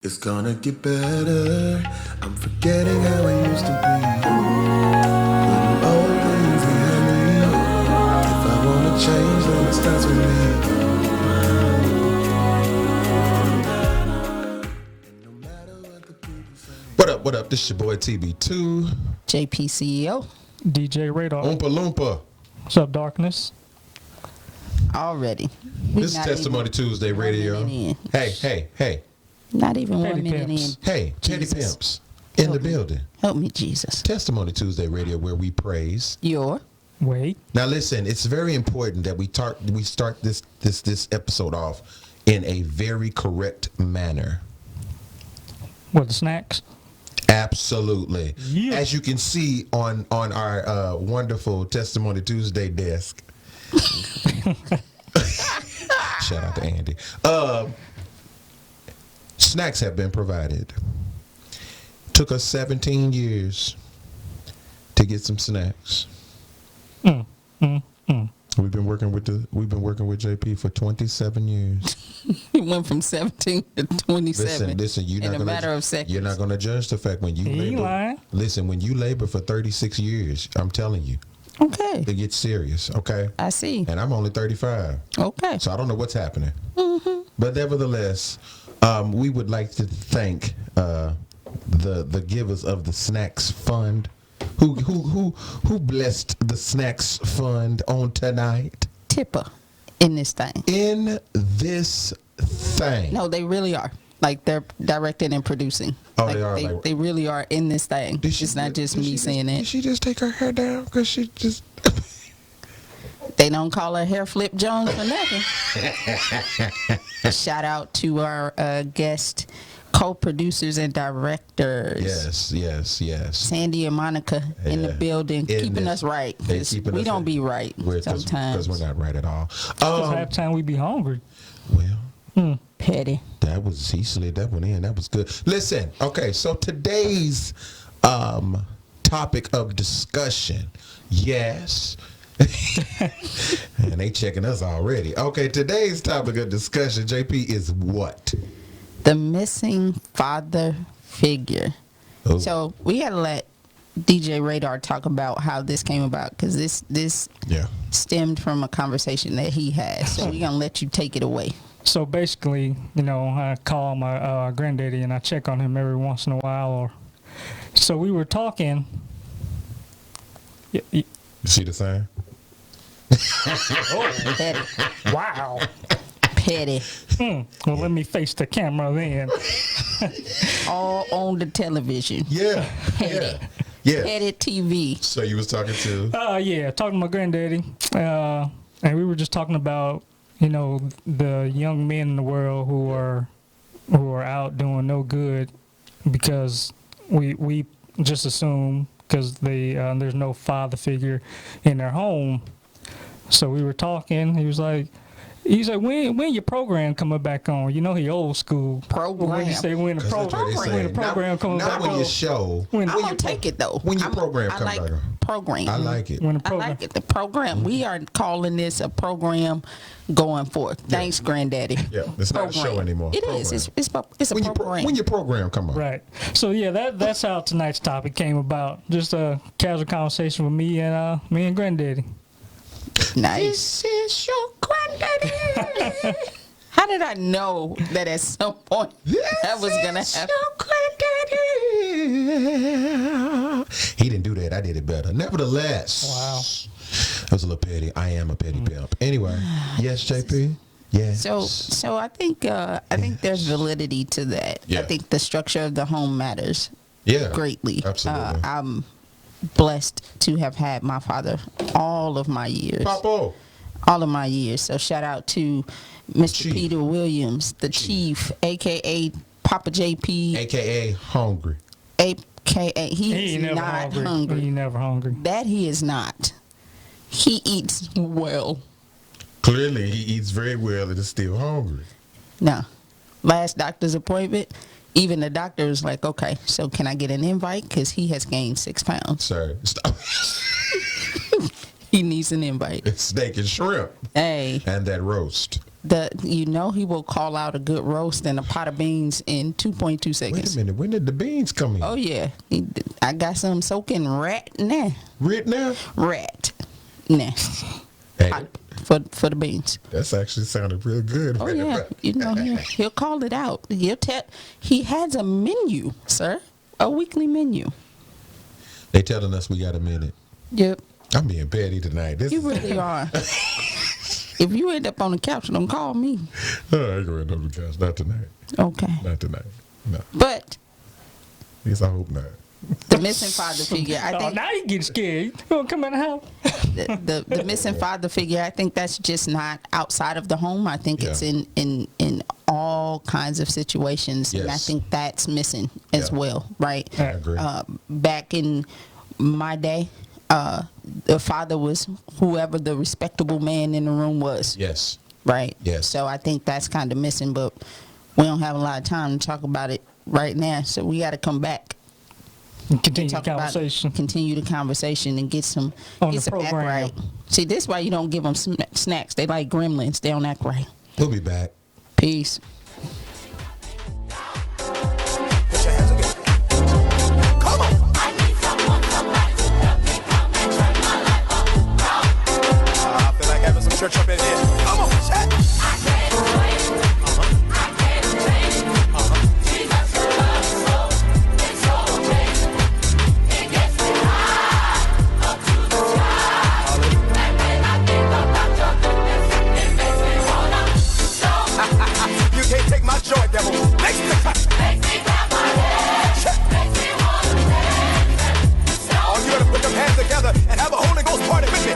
It's gonna get better. I'm forgetting how it used to be. Putting old things behind me. If I wanna change, then it starts with me. No matter what the people say. What up? This your boy TB2. JP CEO. DJ Radar. Oompa Loompa. What's up, Darkness? Already. This is Testimony Tuesday Radio. Hey. Not even Petty 1 minute pimps. in. Hey, Petty Jesus. Pimps in the Help me. building. Help me, Jesus. Testimony Tuesday Radio, where we praise. Your Wait. Now listen, it's very important that we start this episode off in a very correct manner. What, the snacks? Absolutely. Yeah. As you can see on our wonderful Testimony Tuesday desk. Shout out to Andy. Snacks have been provided. Took us 17 years to get some snacks. We've been working with JP for 27 years. it went from 17 to 27. Listen, you're in not a gonna, matter of seconds. You're not going to judge the fact when you He labor. lying. Listen, when you labor for 36 years, I'm telling you, Okay. it gets serious. Okay, I see. and I'm only 35, Okay. so I don't know what's happening. But nevertheless, we would like to thank the givers of the Snacks Fund, who blessed the Snacks Fund on tonight. Tipper in this thing. In this thing. No, they really are. Like, they're directing and producing. Oh, like, they are, They really are in this thing. It's not just me saying Did it. she just take her hair down? Because she just... They don't call her Hair Flip Jones for nothing. Shout out to our guest co-producers and directors. Yes. Sandy and Monica in the Yeah. building, In keeping this- us right. they 'Cause keeping we us don't right. be right sometimes. Because we're not right at all. Because half time we be hungry. Well, Petty. he slid that one in. That was good. Listen, okay, so today's topic of discussion, yes. And they checking us already. Okay, today's topic of discussion, JP, is what? The missing father figure. Oh. So we got to let DJ Radar talk about how this came about, because this Yeah. stemmed from a conversation that he had. So we're going to let you take it away. So basically, I call my granddaddy and I check on him every once in a while. So we were talking. You see the sign? Petty. Wow. Petty. Well, let me face the camera then. All on the television. Yeah. Petty. Yeah. Petty TV. So you was talking to... Yeah, talking to my granddaddy. And we were just talking about, the young men in the world who are out doing no good because we just assume because there's no father figure in their home. So we were talking. He's like, when your program coming back on? He old school. Program. When you say when the program coming not back when on. your show. When I'm going to take it, though. When your program I come like back on. program. I like it. When the I program. like it. The program. We are calling this a program going forth. Thanks, Granddaddy. Yeah, it's not a show anymore. It Program. is. It's a program. When your program come on. Right. So yeah, that's how tonight's topic came about. Just a casual conversation with me and Granddaddy. Nice. This is your Granddaddy. How did I know that at some point that was going to happen? He didn't do that. I did it better. Nevertheless. Wow. That was a little petty. I am a petty pimp. Anyway. Yes, JP? Yes. So I think there's validity to that. Yeah. I think the structure of the home matters Yeah. greatly. Absolutely. I'm blessed to have had my father all of my years. Papo. All of my years. So shout out to Mr. Chief. Peter Williams, the Chief, a.k.a. Papa JP, AKA hungry. a.k.a. He is never not hungry. hungry. He never hungry. That he is not. He eats well. Clearly, he eats very well and is still hungry. No. Last doctor's appointment, even the doctor was like, okay, so can I get an invite? Because he has gained 6 pounds. Sir, stop. He needs an invite. It's steak and shrimp Hey, and that roast. he will call out a good roast and a pot of beans in 2.2 seconds. Wait a minute. When did the beans come in? Oh yeah, I got some soaking rat now. Right now? Rat now. Hey, For the beans. that's actually sounded real good. Oh yeah, he'll call it out. He has a menu, sir, a weekly menu. They telling us we got a minute. Yep, I'm being petty tonight. you really are. If you end up on the couch, don't call me. I ain't going on the couch. Not tonight. Okay. Not tonight. No. But At least I hope not. the missing father figure, I think now you get scared. You gonna come in the house? the missing father figure, I think that's just not outside of the home. I think it's in all kinds of situations, and I Yes. think that's missing as well, right? I agree. Back in my day, the father was whoever the respectable man in the room was, Yes. right? Yes. So I think that's kind of missing, but we don't have a lot of time to talk about it right now, so we got to come back. Continue the Talk about it, conversation. continue the conversation, and get some On the act program. right. See, this is why you don't give them snacks. They like gremlins. They don't act right. We'll be back. Peace. Put your hands together. Come on. I feel like having some church up in here. Come on, chat. You can't take my joy, devil. Makes me clap. Check. Oh, you gotta put them hands together and have a Holy Ghost party with me.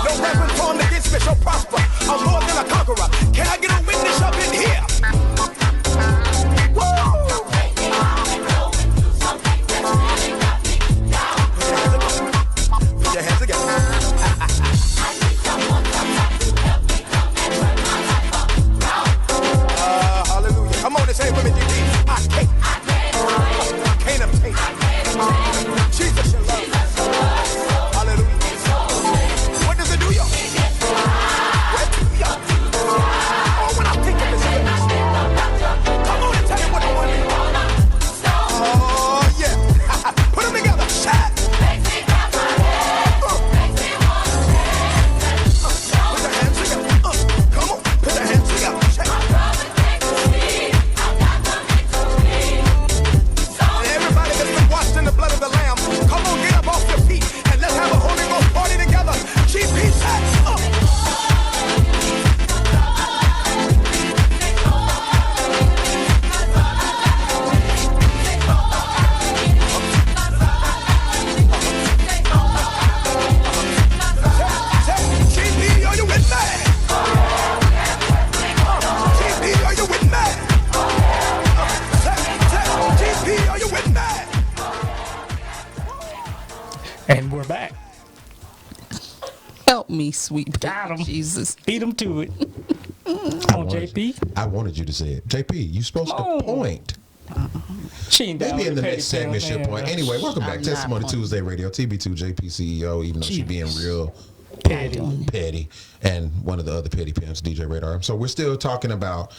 No weapon formed against me shall prosper. I'm more than a conqueror. Can I get a witness up in here? Woo! Put your hands together. Hallelujah. Come on and say it with me, GD. I can't obtain. Jesus, your love. Hallelujah. What does it do, y'all? What do y'all? Oh, when I think of this, come on and tell me what I want to do. Oh, yeah. Put them together. Shout. Put your hands together. Come on. Put your hands together. Check. And everybody that's been washed in the blood of the Lamb, come on, get up off your feet and let's have a Holy Ghost party together. GP said, GP, are you with me? GP, are you with me? GP, are you with me? And we're back. Help me, sweet Got 'em. Jesus. Beat them to it. Come on, JP. I wanted you to say it. JP, you supposed Come on. to point. She ain't down Maybe in with the petty next segment she'll man, point. bro. Anyway, welcome back. I'm Testimony not Tuesday Radio, TB2 JP CEO, even though she being real Petty. petty, and one of the other petty pimps, DJ Radar. So we're still talking about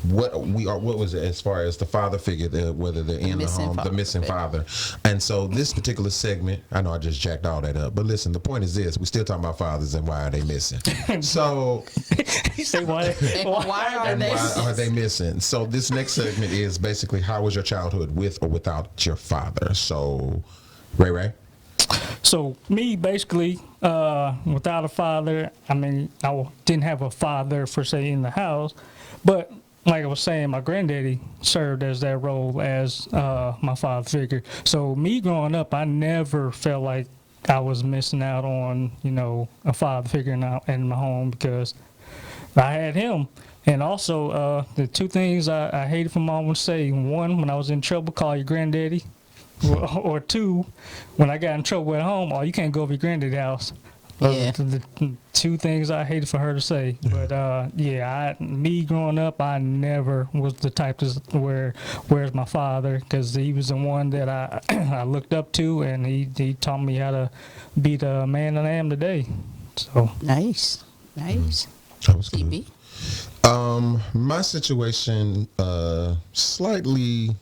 what was it as far as the father figure, whether they're in the missing home, the father missing figure. father. And so this particular segment, I know I just jacked all that up, but listen, the point is this: we're still talking about fathers and why are they missing. So You say why? Why are and they? why are they missing? So this next segment is basically how was your childhood with or without your father? So, Ray. So me, basically, without a father, I mean, didn't have a father per se in the house, but like I was saying, my granddaddy served as that role as my father figure. So me growing up, I never felt like I was missing out on, a father figure in my home because I had him. And also, the two things I hated for mom would say: one, when I was in trouble, call your granddaddy. Or two, when I got in trouble at home, you can't go over your granddaddy's house. Those Yeah. are the two things I hated for her to say. But me growing up, I never was the type to where's my father, because he was the one that I I looked up to, and he taught me how to be the man that I am today. So Nice. That was good. CB? My situation slightly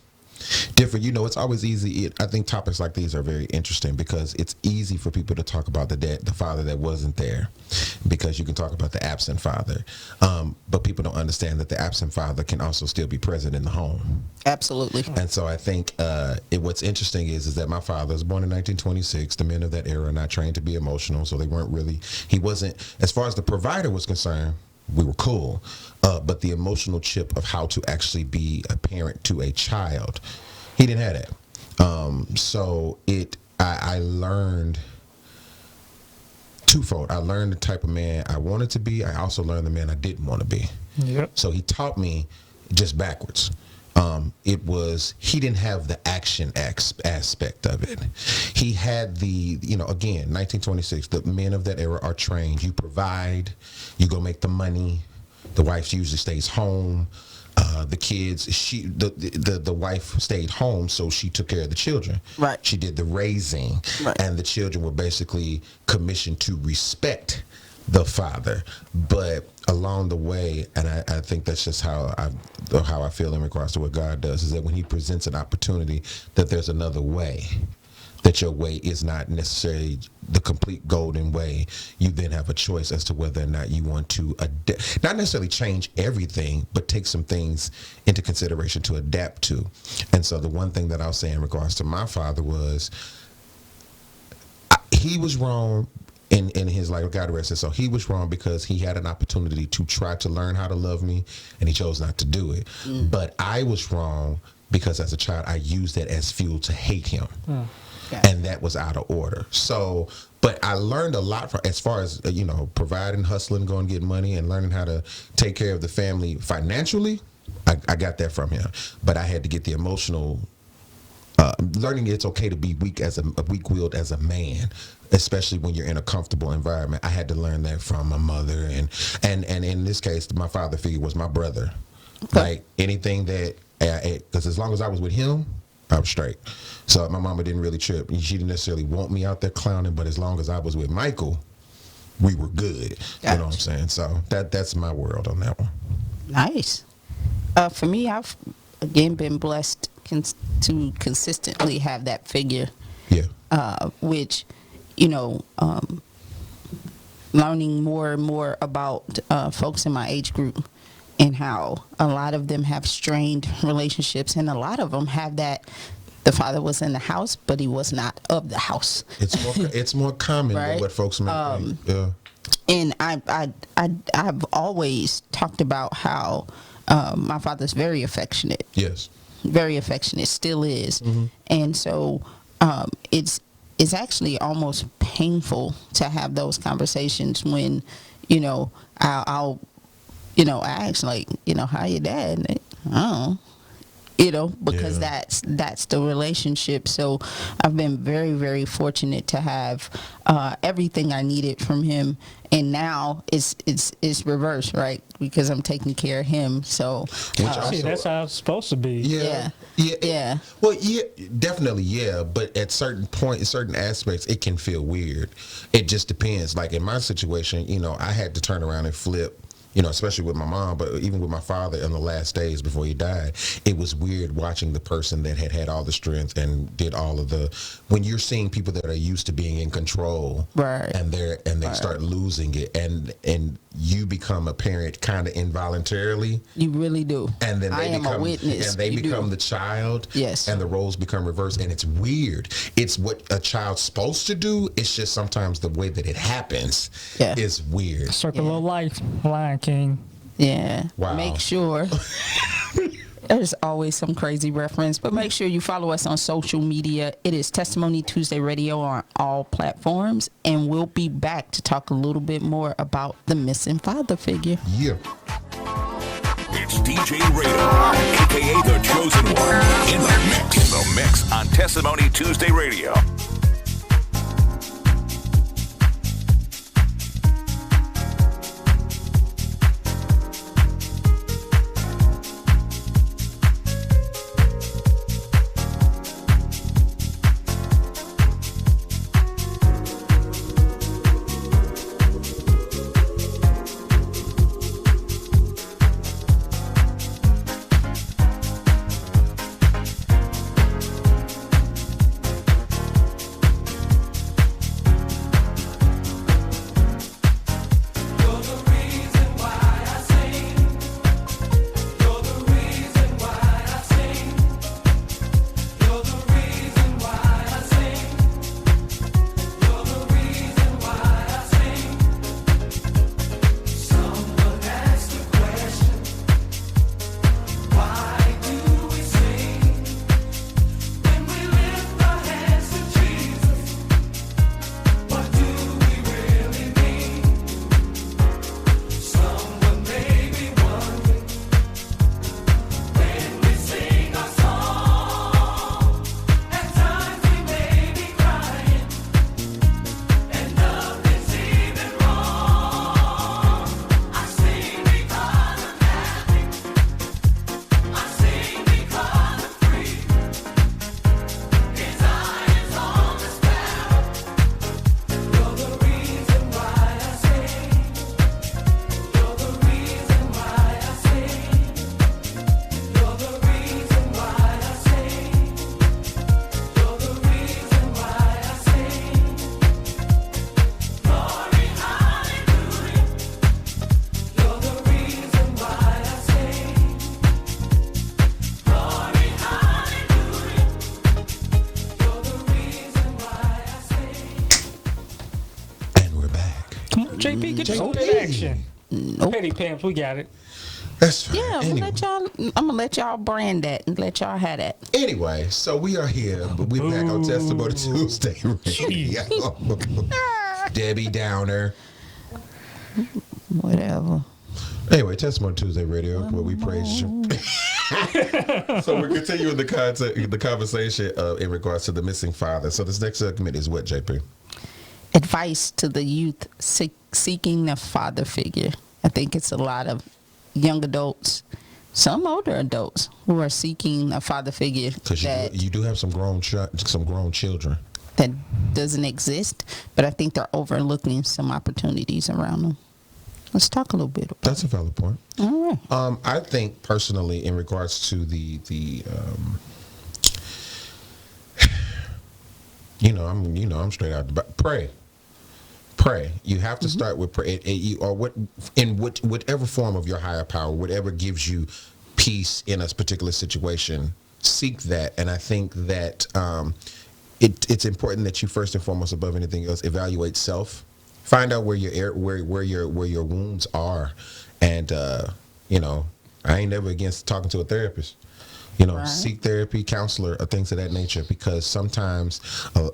different. You know, it's always easy. I think topics like these are very interesting because it's easy for people to talk about the father that wasn't there, because you can talk about the absent father. But people don't understand that the absent father can also still be present in the home. Absolutely. And so I think what's interesting is that my father was born in 1926. The men of that era are not trained to be emotional, so he wasn't, as far as the provider was concerned, we were cool. But the emotional chip of how to actually be a parent to a child, he didn't have that. So I learned twofold. I learned the type of man I wanted to be. I also learned the man I didn't want to be. yep. So he taught me just backwards. He didn't have the action aspect of it. He had again, 1926, the men of that era are trained. You provide, you go make the money. The wife usually stays home. The kids, the wife stayed home, so she took care of the children. Right. She did the raising, Right. and the children were basically commissioned to respect the father. But along the way, and I think that's just how I feel in regards to what God does, is that when he presents an opportunity, that there's another way, that your way is not necessarily the complete golden way. You then have a choice as to whether or not you want to not necessarily change everything, but take some things into consideration to adapt to. And so the one thing that I'll say in regards to my father was, he was wrong in his life. God rest his soul. He was wrong because he had an opportunity to try to learn how to love me, and he chose not to do it. But I was wrong because as a child I used that as fuel to hate him. And that was out of order. So, but I learned a lot from, as far as providing, hustling, going to get money, and learning how to take care of the family financially. I got that from him, but I had to get the emotional. Learning it's okay to be weak-willed as a man, especially when you're in a comfortable environment. I had to learn that from my mother, and in this case, my father figure was my brother. Okay. Like anything that, because as long as I was with him, I was straight. So my mama didn't really trip. She didn't necessarily want me out there clowning, but as long as I was with Michael, we were good. Gotcha. You know what I'm saying? So that's my world on that one. Nice. For me, I've again been blessed to consistently have that figure, Yeah. which, learning more and more about folks in my age group, and how a lot of them have strained relationships, and a lot of them have that the father was in the house, but he was not of the house. It's more common than Right. what folks might think. Yeah. And I've always talked about how my father's very affectionate. Yes. Very affectionate, still is. And so it's actually almost painful to have those conversations when I'll ask, like, how your dad? And I don't know, because Yeah. that's the relationship. So I've been very, very fortunate to have everything I needed from him, and now it's reversed, right? Because I'm taking care of him. So See, that's how it's supposed to be. Yeah. Yeah. Well, yeah, definitely, yeah. But at certain aspects, it can feel weird. It just depends. Like in my situation, I had to turn around and flip. Especially with my mom, but even with my father in the last days before he died, it was weird watching the person that had all the strength and did all of when you're seeing people that are used to being in control, Right. and they start losing it, and you become a parent kind of involuntarily. You really do. And then I am a witness. and they You do. become the child. Yes. And the roles become reversed, and it's weird. It's what a child's supposed to do. It's just sometimes the way that it happens Yeah. is weird. Circle of Life, Lion King. Yeah. Wow. Make sure. There's always some crazy reference, but make sure you follow us on social media. It is Testimony Tuesday Radio on all platforms, and we'll be back to talk a little bit more about the missing father figure. Yeah. It's DJ Radar, aka The Chosen One, in the mix on Testimony Tuesday Radio. Fashion. Nope. Petty pimps, we got it. That's right. Yeah, Anyway. I'm gonna let y'all brand that and let y'all have that. Anyway, so we are here, but we're back on Testimony Tuesday Radio. Debbie Downer. Whatever. Anyway, Testimony Tuesday Radio, where we praise you. So we're continuing the conversation in regards to the missing father. So this next segment is what, JP? Advice to the youth seeking a father figure. I think it's a lot of young adults, some older adults, who are seeking a father figure Because you do have some grown children. that doesn't exist, but I think they're overlooking some opportunities around them. Let's talk a little bit about That's a valid point. it. All right. I think personally, in regards to the I'm straight out. But pray. You have to start with pray, whatever form of your higher power, whatever gives you peace in a particular situation. Seek that, and I think that it's important that you first and foremost, above anything else, evaluate self. Find out where your wounds are, and I ain't never against talking to a therapist. Right. Seek therapy, counselor, or things of that nature. Because sometimes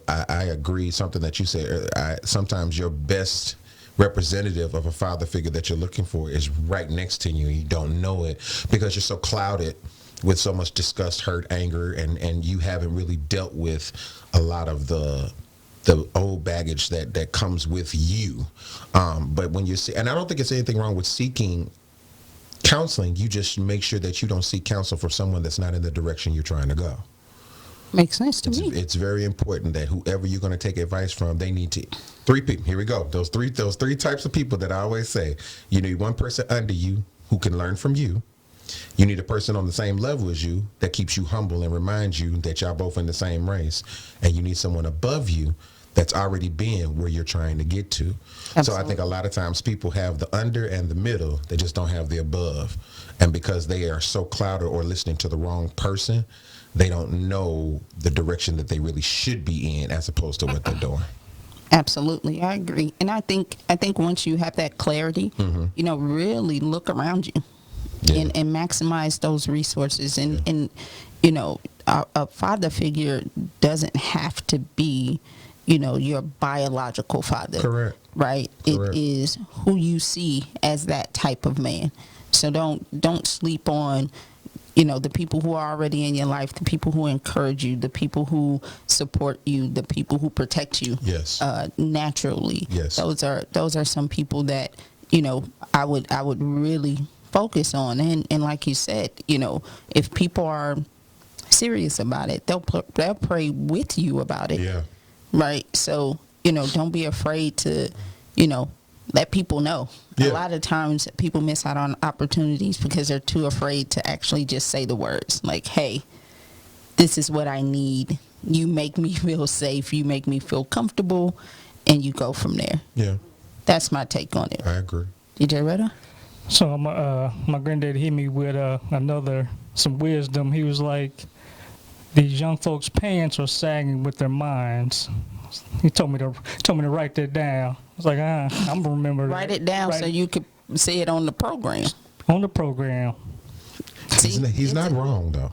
I agree. Something that you said. Sometimes your best representative of a father figure that you're looking for is right next to you. You don't know it because you're so clouded with so much disgust, hurt, anger, and you haven't really dealt with a lot of the old baggage that comes with you. But when you see, and I don't think it's anything wrong with seeking counseling, you just make sure that you don't seek counsel for someone that's not in the direction you're trying to go. Makes sense to me. It's very important that whoever you're going to take advice from, they need to. 3 people. Here we go. Those three types of people that I always say. You need one person under you who can learn from you. You need a person on the same level as you that keeps you humble and reminds you that y'all both in the same race. And you need someone above you that's already been where you're trying to get to. Absolutely. So I think a lot of times people have the under and the middle. They just don't have the above. And because they are so clouded or listening to the wrong person, they don't know the direction that they really should be in as opposed to what they're doing. Absolutely, I agree. And I think once you have that clarity, really look around you. Yeah. And maximize those resources. And a father figure doesn't have to be, your biological father. Correct. Right? Correct. It is who you see as that type of man. So don't sleep on, the people who are already in your life, the people who encourage you, the people who support you, the people who protect you. Yes. Naturally. Yes. Those are some people that, I would really focus on. And like you said, if people are serious about it, they'll pray with you about it. Yeah. Right. So, don't be afraid to, let people know. Yeah. A lot of times people miss out on opportunities because they're too afraid to actually just say the words like, hey, this is what I need. You make me feel safe. You make me feel comfortable, and you go from there. Yeah. That's my take on it. I agree. DJ Retta? So my granddad hit me with some wisdom. He was like, these young folks' pants are sagging with their minds. He told me to write that down. I was like, I'm gonna remember. Write it down so you could say it on the program. On the program. He's not wrong though.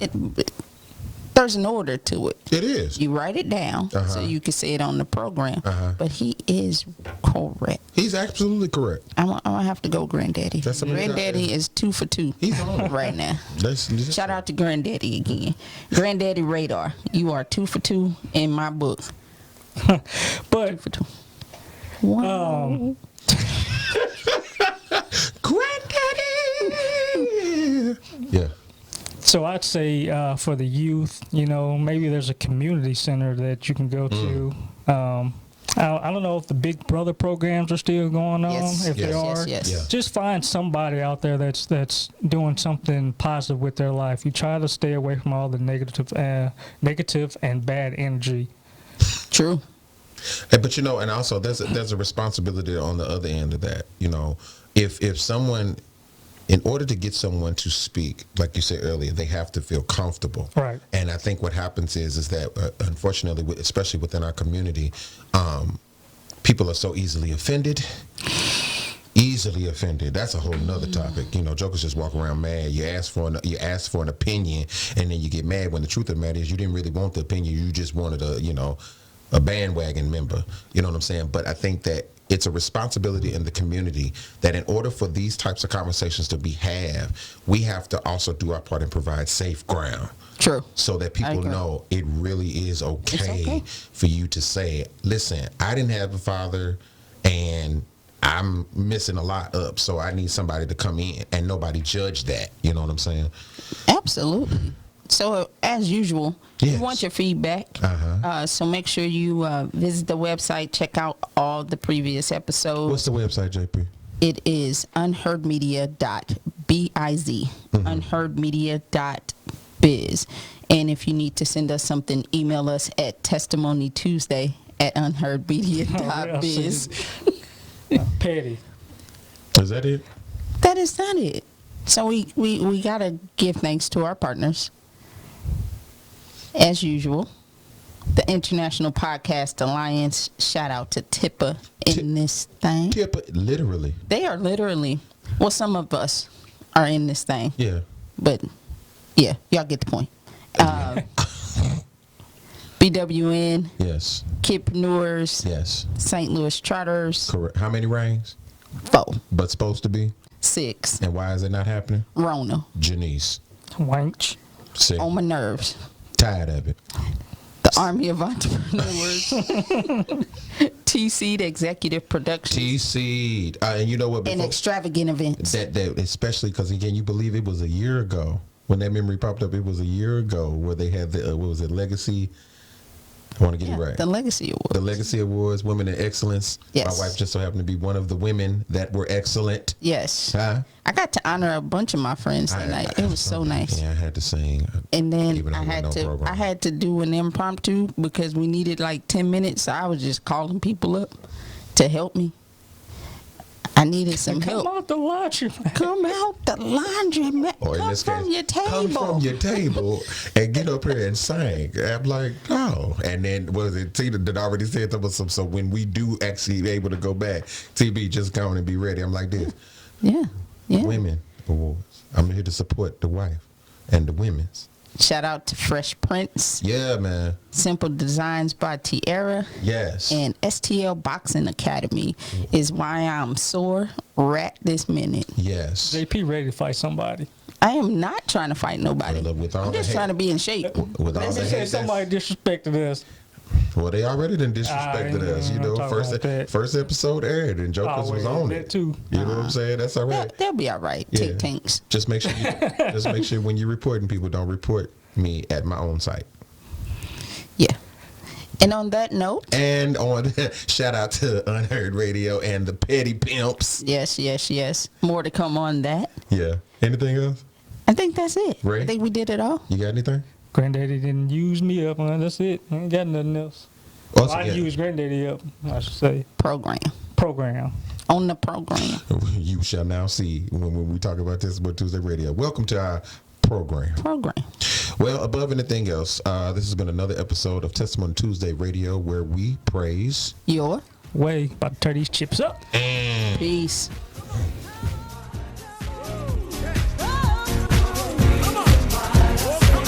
There's an order to it. It is. You write it down so you can say it on the program. But he is correct. He's absolutely correct. I'm gonna have to go, Granddaddy. That's Granddaddy is 2 for 2. He's on it. right now. Let's Shout out to Granddaddy again. Granddaddy Radar. You are 2 for 2 in my book. But 2 for 2. Wow. Granddaddy. Yeah. So I'd say for the youth, maybe there's a community center that you can go to. I don't know if the Big Brother programs are still going on. Yes. If they are, Yes. Yeah. just find somebody out there that's doing something positive with their life. You try to stay away from all the negative and bad energy. True. But and also there's a responsibility on the other end of that. If someone, in order to get someone to speak, like you said earlier, they have to feel comfortable. Right. And I think what happens is that unfortunately, especially within our community, people are so easily offended. easily offended. That's a whole nother topic. You know, jokers just walk around mad. You ask for an opinion, and then you get mad when the truth of the matter is you didn't really want the opinion. You just wanted a bandwagon member. You know what I'm saying? But I think that it's a responsibility in the community that in order for these types of conversations to be had, we have to also do our part and provide safe ground. True. So that people know it really is okay for you to say, listen, I didn't have a father and I'm messing a lot up, so I need somebody to come in, and nobody judge that. You know what I'm saying? Absolutely. So as usual, Yes. we want your feedback. So make sure you visit the website, check out all the previous episodes. What's the website, JP? It is unheardmedia.biz. Unheardmedia.biz. And if you need to send us something, email us at testimonytuesday@unheardmedia.biz. Petty. Is that it? That is not it. So we got to give thanks to our partners. As usual, the International Podcast Alliance. Shout out to Tippa in this thing. Tippa, literally. They are literally, well, some of us are in this thing. Yeah. But, yeah, y'all get the point. BWN, Yes. Kidpreneurs, Yes. St. Louis Trotters, Correct. How many rings? 4, But supposed to be? 6, And why is it not happening? Rona, Janice. Wanch. See, on my nerves. tired of it. The Army of Entrepreneurs, T-Seed Executive Productions, T-Seed. And you know what? and Before, Extravagant Events. that especially because, again, you believe it was a year ago. When that memory popped up, it was a year ago where they had the, what was it, Legacy? I want to get it right. The Legacy Awards. The Legacy Awards, Women in Excellence. Yes. My wife just so happened to be one of the women that were excellent. Yes. Huh? I got to honor a bunch of my friends that night. It was so nice. Yeah, I had to sing. And then Even though I it wasn't had no to program. I had to do an impromptu because we needed like 10 minutes. So I was just calling people up to help me. I needed some Come help. out the laundry. Come out the laundry, man. Or in Come this from case, your table. come from your table and get up here and sing. I'm like, oh. And then, was it Tina that already said that was some, so when we do actually be able to go back, TB, just come on and be ready. I'm like this. Yeah. Yeah. Women Awards. I'm here to support the wife and the women's. Shout out to Fresh Prince, Yeah, man. Simple Designs by Tierra, Yes. and STL Boxing Academy is why I'm sore right this minute. Yes. JP ready to fight somebody. I am not trying to fight nobody. Well, with all I'm the just hate- trying to be in shape. With all They the said hate somebody disrespected us. well, they already done disrespected us. You I'm know, talking about that. first episode aired and Jokers Oh, was well, on that it. too. You know what I'm saying? That's all right. They'll be all right. Yeah. Tick tanks. Just make sure when you're reporting people, don't report me at my own site. Yeah. And on that note, And on shout out to Unheard Radio and the Petty Pimps. yes. More to come on that. Yeah. Anything else? I think that's it. Ray? I think we did it all. You got anything? Granddaddy didn't use me up, man. That's it. I ain't got nothing else. Also, I used Granddaddy up, I should say. Program. On the program. you shall now see when we talk about this about Tuesday Radio. Welcome to our program. Well, above anything else, this has been another episode of Testimony Tuesday Radio where we praise. Your Way, about to tear these chips up. peace.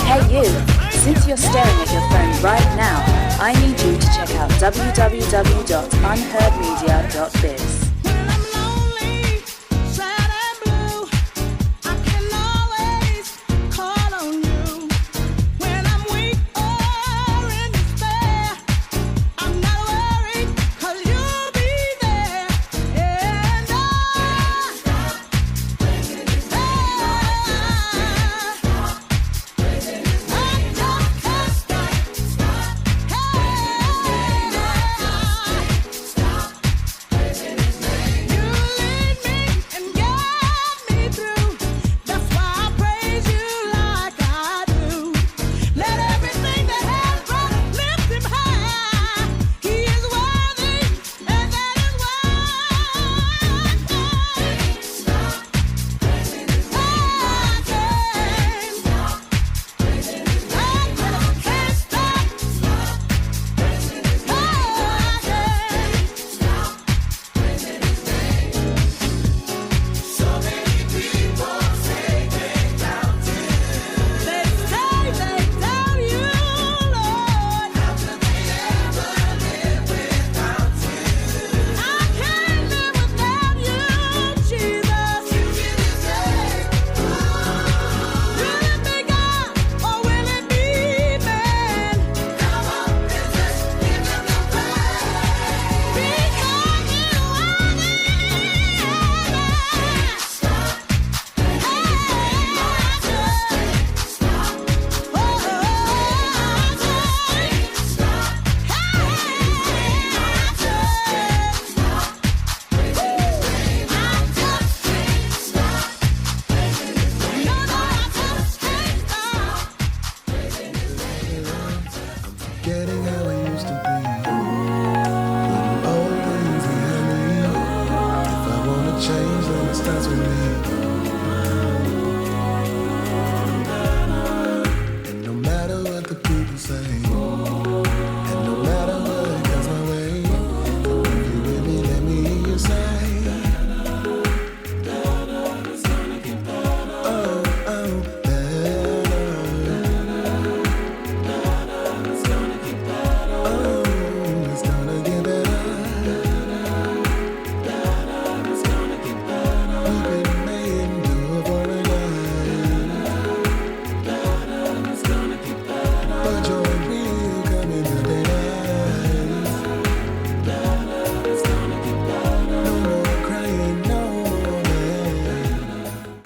Hey you, since you're staring at your phone right now, I need you to check out www.unheardmedia.biz.